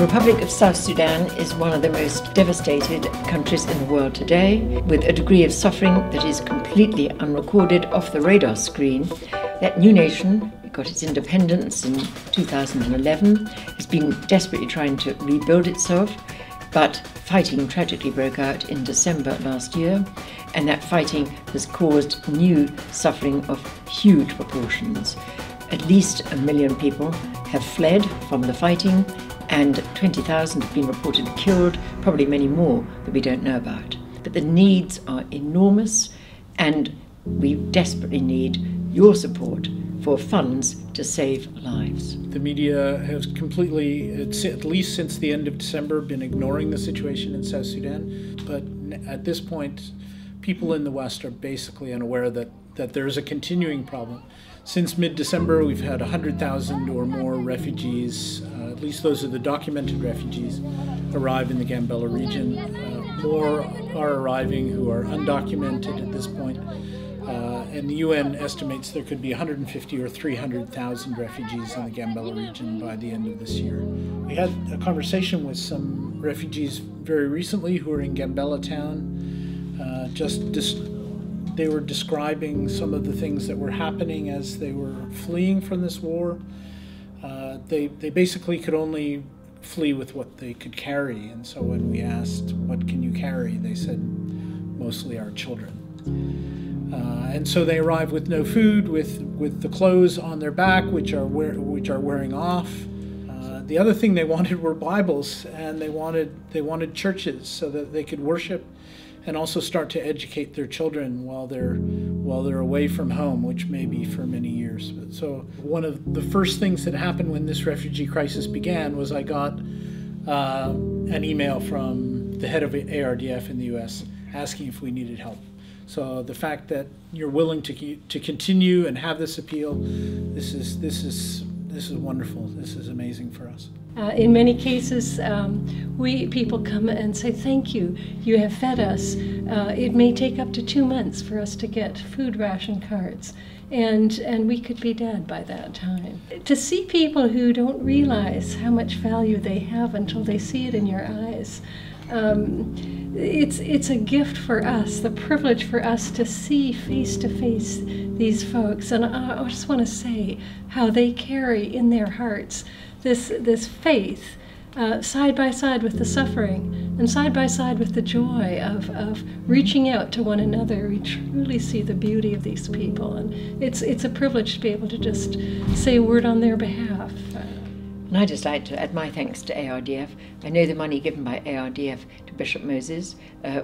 The Republic of South Sudan is one of the most devastated countries in the world today, with a degree of suffering that is completely unrecorded off the radar screen. That new nation, it got its independence in 2011, has been desperately trying to rebuild itself, but fighting tragically broke out in December last year, and that fighting has caused new suffering of huge proportions. At least 1 million people have fled from the fighting, and 20,000 have been reported killed, probably many more that we don't know about. But the needs are enormous, and we desperately need your support for funds to save lives. The media has completely, at least since the end of December, been ignoring the situation in South Sudan. But at this point, people in the West are basically unaware that there is a continuing problem. Since mid-December, we've had 100,000 or more refugees, at least those are the documented refugees, arrive in the Gambella region. More are arriving who are undocumented at this point. And the UN estimates there could be 150 or 300,000 refugees in the Gambella region by the end of this year. We had a conversation with some refugees very recently who are in Gambella town. They were describing some of the things that were happening as they were fleeing from this war. They basically could only flee with what they could carry, and so when we asked, what can you carry, they said, mostly our children. And so they arrive with no food, with the clothes on their back, which are wearing off. The other thing they wanted were Bibles, and they wanted churches so that they could worship and also start to educate their children while they're away from home, which may be for many years. So one of the first things that happened when this refugee crisis began was I got an email from the head of ARDF in the US asking if we needed help. So the fact that you're willing to continue and have this appeal, this is wonderful. This is amazing for us. In many cases, people come and say, thank you, you have fed us. It may take up to 2 months for us to get food ration cards, and we could be dead by that time. To see people who don't realize how much value they have until they see it in your eyes, it's a gift for us, the privilege for us to see face to face these folks. And I just want to say how they carry in their hearts this faith, side by side with the suffering and side by side with the joy of reaching out to one another. We truly see the beauty of these people, and it's a privilege to be able to just say a word on their behalf. And I'd just like to add my thanks to ARDF. I know the money given by ARDF to Bishop Moses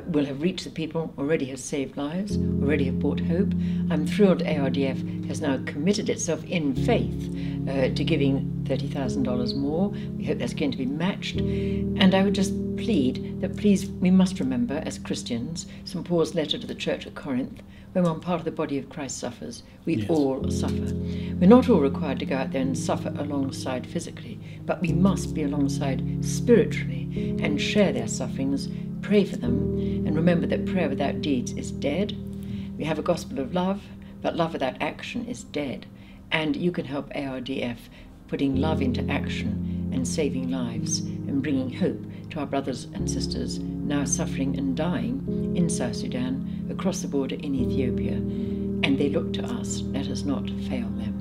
will have reached the people, already has saved lives, already have brought hope. I'm thrilled ARDF has now committed itself in faith to giving $30,000 more. We hope that's going to be matched. And I would just plead that please, we must remember as Christians, St. Paul's letter to the church at Corinth, when one part of the body of Christ suffers, we all suffer. We're not all required to go out there and suffer alongside physically, but we must be alongside spiritually and share their sufferings, pray for them, and remember that prayer without deeds is dead. We have a gospel of love, but love without action is dead. And you can help ARDF putting love into action and saving lives and bringing hope to our brothers and sisters now suffering and dying in South Sudan, across the border in Ethiopia. And they look to us. Let us not fail them.